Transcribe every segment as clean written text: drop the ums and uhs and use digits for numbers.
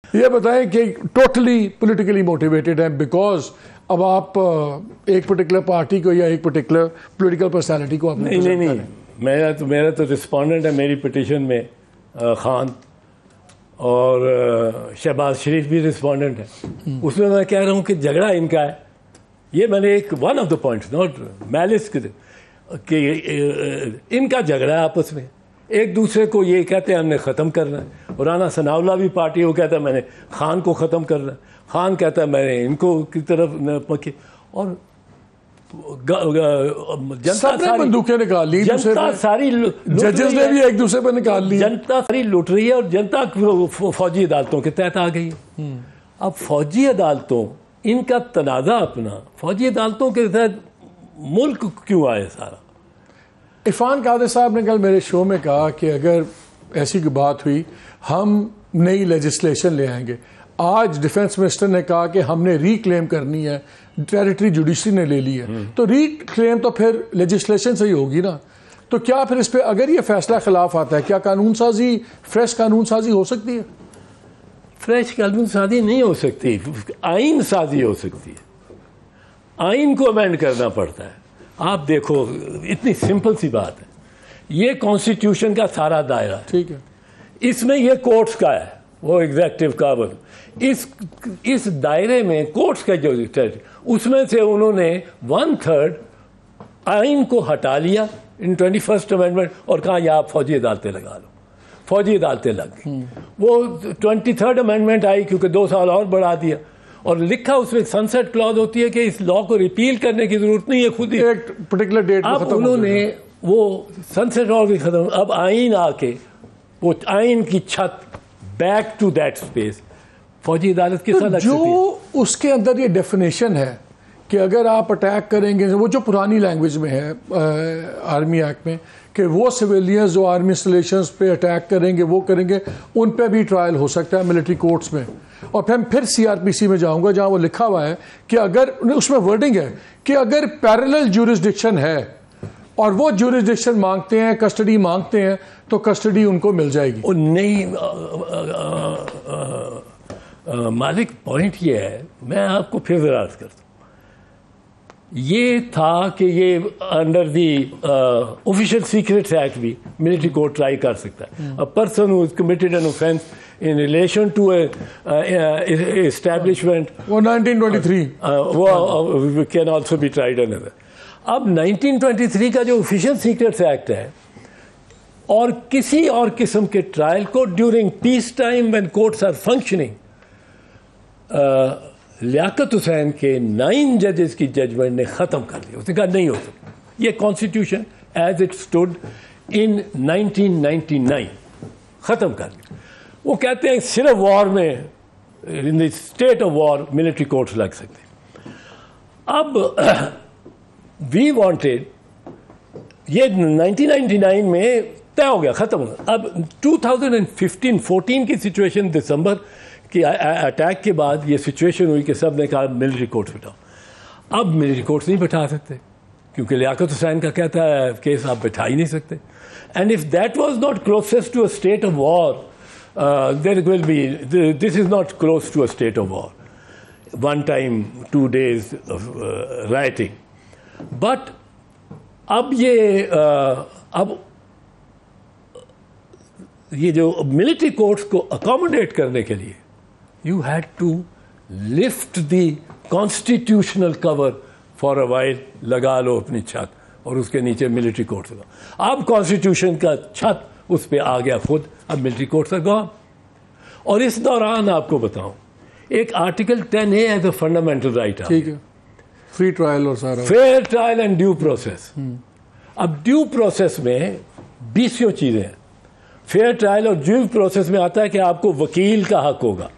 ये बताएं कि टोटली पॉलिटिकली मोटिवेटेड है बिकॉज अब आप एक पर्टिकुलर पार्टी को या एक पर्टिकुलर पॉलिटिकल पर्सनालिटी को आप नहीं, मेरा तो रिस्पोंडेंट है मेरी पिटीशन में खान और शहबाज शरीफ भी रिस्पोंडेंट है। उसमें मैं कह रहा हूँ कि झगड़ा इनका है। ये मैंने एक one of the points not malice कि इनका झगड़ा है आपस में, एक दूसरे को ये कहते हैं हमने ख़त्म करना है। और राना सनाउल्लाह भी पार्टी वो कहता है मैंने खान को ख़त्म करना है, खान कहता है मैंने इनको की तरफ पके। और जनता सारी बंदूकें निकाल ली, जनता सारी जजेस ने भी एक दूसरे पर निकाल ली, जनता सारी लुट रही है और जनता फौजी अदालतों के तहत आ गई है। अब फौजी अदालतों इनका तनाज़ा अपना फौजी अदालतों के तहत मुल्क क्यों आए सारा। इरफान कादिर साहब ने कल मेरे शो में कहा कि अगर ऐसी कोई बात हुई हम नई लेजिस्लेशन ले आएंगे। आज डिफेंस मिनिस्टर ने कहा कि हमने रीक्लेम करनी है, टेरिटरी जुडिशरी ने ले ली है, तो रीक्लेम तो फिर लेजिस्लेशन से ही होगी ना। तो क्या फिर इस पर अगर ये फैसला खिलाफ आता है क्या कानून साजी, फ्रेश कानून साजी हो सकती है? फ्रेश कानून साजी नहीं हो सकती, आइन साजी हो सकती है। आइन को अमेंड करना पड़ता है। आप देखो इतनी सिंपल सी बात है, ये कॉन्स्टिट्यूशन का सारा दायरा है, ठीक है, इसमें ये कोर्ट्स का है, वो एग्जेक्टिव का इस दायरे में कोर्ट्स का जो उसमें से उन्होंने 1/3 आइन को हटा लिया इन 21st अमेंडमेंट और कहा या आप फौजी अदालतें लगा लो। फौजी अदालतें लग गई। वो 23rd अमेंडमेंट आई क्योंकि 2 साल और बढ़ा दिया और लिखा उसमें सनसेट क्लॉज होती है कि इस लॉ को रिपील करने की जरूरत नहीं है, खुद ही एक पर्टिकुलर डेट में खत्म। उन्होंने वो सनसेट लॉ भी खत्म। अब आइन आके वो आइन की छत बैक टू दैट स्पेस फौजी अदालत के साथ जो उसके अंदर ये डेफिनेशन है कि अगर आप अटैक करेंगे, वो जो पुरानी लैंग्वेज में है आर्मी एक्ट में कि वो सिविलियंस जो आर्मी इंस्टॉलेशंस पे अटैक करेंगे वो करेंगे, उन पे भी ट्रायल हो सकता है मिलिट्री कोर्ट्स में। और फिर सीआरपीसी में जाऊंगा जहां वो लिखा हुआ है कि अगर उसमें वर्डिंग है कि अगर पैरेलल ज्यूरिसडिक्शन है और वो ज्यूरिसडिक्शन मांगते हैं, कस्टडी मांगते हैं, तो कस्टडी उनको मिल जाएगी। और नहीं मालिक पॉइंट ये है, मैं आपको फिर जरा अर्ज करता हूँ, ये था कि ये under the official secrets act भी मिलिट्री कोर्ट ट्राई कर सकता है। A person who is committed an offence in relation to a establishment, वो 1923 वो can also be tried another। अब 1923 का जो ऑफिशियल सीक्रेट्स एक्ट है और किसी और किस्म के ट्रायल को during peace time when courts are functioning, Liaquat Hussain के 9 जजेस की जजमेंट ने ख़त्म कर दिया। उसने कहा नहीं हो सकता, ये constitution as it stood in 1999 ख़त्म कर दिया। वो कहते हैं सिर्फ वॉर में, in the state of war military courts लग सकते। अब वी वांटेड, ये 1999 में तय हो गया, ख़त्म हो गया। अब 2015-14 की सिचुएशन, दिसंबर की अटैक के बाद ये सिचुएशन हुई कि सब ने कहा मिलिट्री कोर्ट्स बिठाओ। अब मिलिट्री कोर्ट्स नहीं बिठा सकते क्योंकि लियाकत हुसैन का कहता है केस आप बिठा ही नहीं सकते। And if that was not closest to a state of war, there will be, this is not close to a state of war, 1 time 2 days of rioting, but अब ये जो मिलिट्री कोर्ट्स को accommodate करने के लिए you had to lift the constitutional cover for a while, लगा लो अपनी छत और उसके नीचे मिलिट्री कोर्ट्स लगा। अब कॉन्स्टिट्यूशन का छत उस पर आ गया खुद, अब मिलिट्री कोर्ट्स आर गॉन। और इस दौरान आपको बताऊं, एक article 10A as a fundamental right, ठीक है, फ्री ट्रायल और सारा fair trial and due process. अब ड्यू प्रोसेस में 20 चीजें हैं। फेयर ट्रायल और ड्यू प्रोसेस में आता है कि आपको वकील का हक होगा,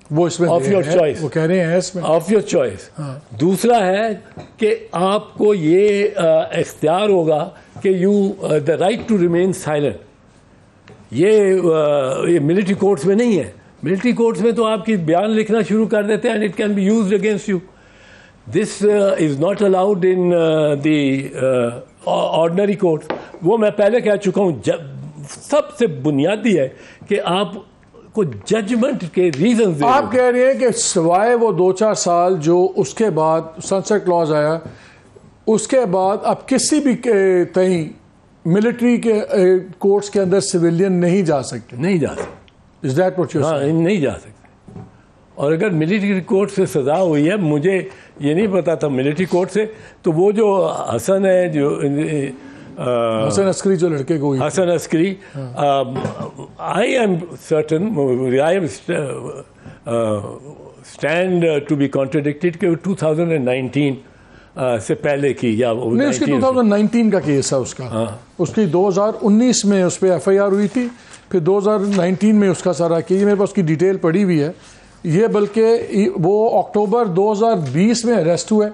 वो इसमें ऑफ योर चॉइस, वो कह रहे हैं इसमें ऑफ योर चॉइस। दूसरा है कि आपको ये इख्तियार होगा कि you the right to remain silent. ये मिलिट्री कोर्ट्स में नहीं है। मिलिट्री कोर्ट्स में तो आपकी बयान लिखना शुरू कर देते हैं and it can be used against you. This is not allowed in the ordinary courts. वो मैं पहले कह चुका हूँ, सबसे बुनियादी है कि आप को जजमेंट के रीजन आप कह रहे हैं कि सिवाय वो 2-4 साल जो उसके बाद सनसेट क्लॉज आया, उसके बाद अब किसी भी कहीं मिलिट्री के कोर्ट्स के अंदर सिविलियन नहीं जा सकते? नहीं जा सकते। इज दैट व्हाट यू हाँ, नहीं जा सकते। और अगर मिलिट्री कोर्ट से सजा हुई है, मुझे ये नहीं पता था मिलिट्री कोर्ट से, तो वो जो हसन है, जो हसन अस्करी जो लड़के को हुई, Hasan Askari, I am certain, I am stand to be contradicted कि 2019 से पहले की या नहीं, उसकी 2019 का केस है उसका। हाँ। उसकी 2019 में उस पर FIR हुई थी, फिर 2019 में उसका सारा केस, मेरे पास उसकी डिटेल पड़ी हुई है ये, बल्कि वो अक्टूबर 2020 में अरेस्ट हुआ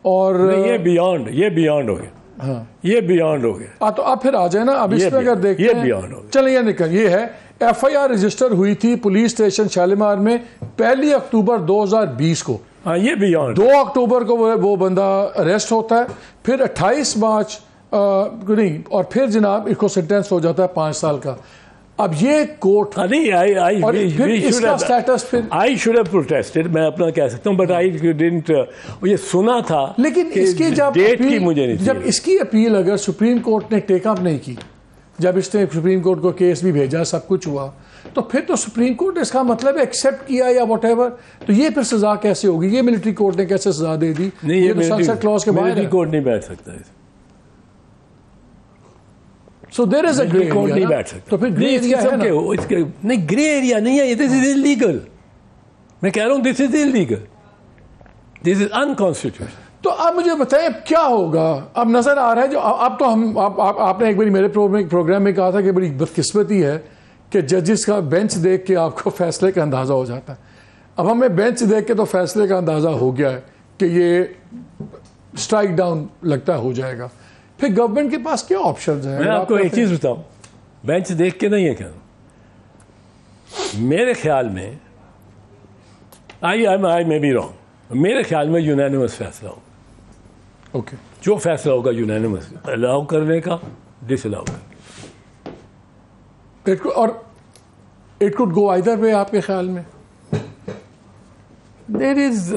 और ये बियॉन्ड हो गया। हाँ, ये बियॉन्ड हो गया। तो अब फिर आ जाए ना, अब इसमें अगर देखते ये हैं, बियॉन्ड हो गया। चलिए ये निकल, ये है FIR रजिस्टर हुई थी पुलिस स्टेशन शालीमार में 1 अक्टूबर 2020 को। हाँ, ये बियॉन्ड। 2 अक्टूबर को वो बंदा अरेस्ट होता है, फिर 28 मार्च नहीं, और फिर जनाब इसको सेंटेंस हो जाता है 5 साल का। अब ये कोर्ट और फिर इसका स्टेटस, फिर आई शुड हैव प्रोटेस्टेड, मैं अपना कह सकता हूँ, बट आई डिडंट, ये सुना था, लेकिन इसकी जब डेट की मुझे नहीं, जब इसकी अपील अगर सुप्रीम कोर्ट ने टेक अप नहीं की, जब इसने सुप्रीम कोर्ट को केस भी भेजा, सब कुछ हुआ, तो फिर तो सुप्रीम कोर्ट इसका मतलब एक्सेप्ट किया या व्हाटएवर, तो ये फिर सजा कैसे होगी? ये मिलिट्री कोर्ट ने कैसे सजा दे दी? नहीं, ये तो सनसेट क्लॉज के बाहर है। मिलिट्री कोर्ट नहीं बैठ सकता, so there is a grey court नहीं बैठ सकता। तो फिर ग्रे एरिया है ना? इसके नहीं, ग्रे एरिया नहीं है, दिस इज इलीगल। मैं कह रहा हूँ this is illegal, this is unconstitutional. तो आप मुझे बताएं क्या होगा? अब नजर आ रहा है जो अब तो हम आपने एक बार मेरे प्रोग्राम में कहा था कि बड़ी बदकिस्मती है कि जजेस का बेंच देख के आपको फैसले का अंदाजा हो जाता है। अब हमें बेंच देख के तो फैसले का अंदाजा हो गया है कि ये स्ट्राइक डाउन लगता हो जाएगा। फिर गवर्नमेंट के पास क्या ऑप्शंस हैं? मैं आपको एक चीज बताऊं, बेंच देख के नहीं है क्या, मेरे ख्याल में आई मे बी रॉन्ग, मेरे ख्याल में यूनानिमस फैसला होगा। ओके, जो फैसला होगा यूनानिमस, अलाउ करने का, डिसअलाउ करने, और it could go either way आपके ख्याल में? There is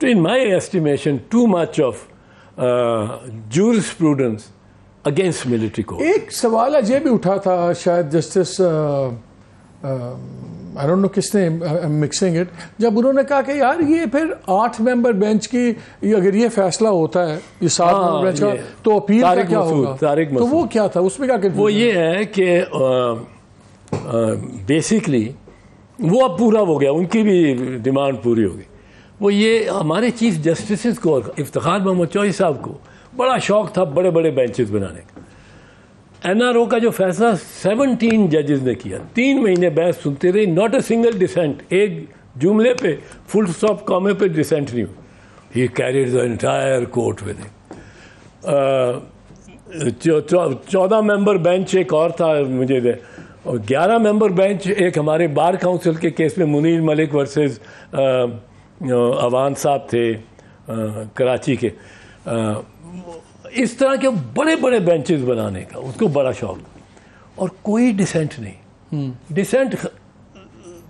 in my estimation too much of jurisprudence against military court. एक सवाल आज ये भी उठा था, शायद जस्टिस आई डोंट नो किसने, मिक्सिंग इट, जब उन्होंने कहा कि यार ये फिर 8 मेंबर बेंच की अगर ये फैसला होता है, ये 7 मेंबर बेंच का, तो अपील का क्या होगा? तो वो क्या था, उसमें क्या? वो ये है कि बेसिकली वो अब पूरा हो गया, उनकी भी डिमांड पूरी हो गई। वो ये हमारे चीफ जस्टिस को, इफ्तिखार मोहम्मद चौधरी साहब को बड़ा शौक था बड़े बड़े बेंचेस बनाने का। NRO का जो फैसला 17 जजेस ने किया, 3 महीने बहस सुनते रहे, नॉट अ सिंगल डिसेंट, एक जुमले पे फुल स्टॉप कॉमे पे डिसेंट नहीं हुई। ही carried the entire court with him. 14 member bench एक और था मुझे दे, और 11 मेंबर बेंच एक हमारे बार काउंसिल के केस में मुनीर मलिक वर्सेस अवान साहब थे कराची के। इस तरह के बड़े बड़े बेंचेस बनाने का उसको बड़ा शौक, और कोई डिसेंट नहीं। डिसेंट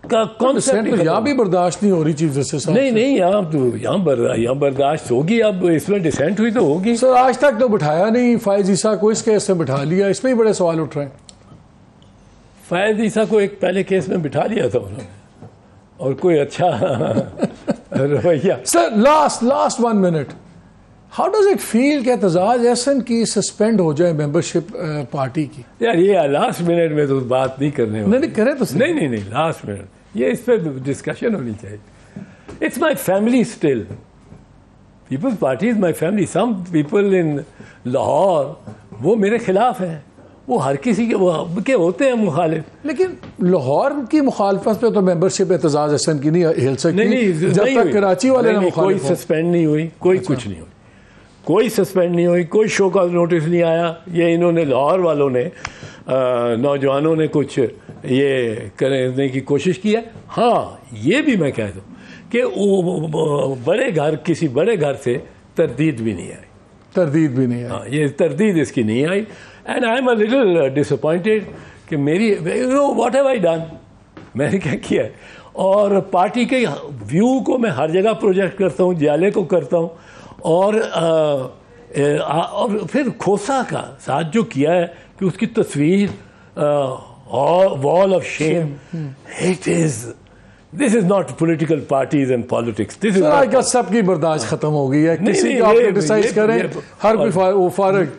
का कॉन्सेप्ट यहाँ भी बर्दाश्त नहीं हो रही चीज से। नहीं, यहाँ बर्दाश्त होगी, अब इसमें डिसेंट हुई तो होगी। सर आज तक तो बिठाया नहीं फायज ईसा को, इस केस से बिठा लिया, इसमें ही बड़े सवाल उठ रहे हैं। फायज ईसा को एक पहले केस में बिठा लिया था उन्होंने, और कोई अच्छा रवैया। Sir last 1 minute, how does it feel कि एतजाज एहसन की सस्पेंड हो जाए मेंबरशिप पार्टी की? यार ये लास्ट मिनट में तो बात नहीं करने वाली। नहीं करे तो नहीं, लास्ट मिनट ये इस पर डिस्कशन होनी चाहिए। It's my family still, Peoples Party is my family. Some people in Lahore वो मेरे खिलाफ हैं, वो हर किसी के होते हैं मुखालिफ, लेकिन लाहौर की मुखालफत पे तो मेंबरशिप एतजाज एहसन की नहीं हिल सकती। नहीं, जब तक कराची वाले ने कोई सस्पेंड नहीं हुई, कोई कुछ नहीं हुई, कोई सस्पेंड नहीं हुई, कोई शो का नोटिस नहीं आया। ये इन्होंने लाहौर वालों ने नौजवानों ने कुछ ये करने की कोशिश की है। हाँ, ये भी मैं कह दूँ कि बड़े घर, किसी बड़े घर से तरदीद भी नहीं आई। हाँ, ये तरदीद इसकी नहीं आई। And I am a little disappointed कि मेरी व्हाट हैव आई डन, मैंने क्या किया है, और पार्टी के व्यू को मैं हर जगह प्रोजेक्ट करता हूँ, जाले को करता हूँ, और फिर खोसा का साथ जो किया है कि उसकी तस्वीर wall of shame, it is this is not political parties and politics, this is आजकल सबकी बर्दाश्त खत्म हो गई है, किसी को आप क्रिटिसाइज करें, हर कोई वो फारग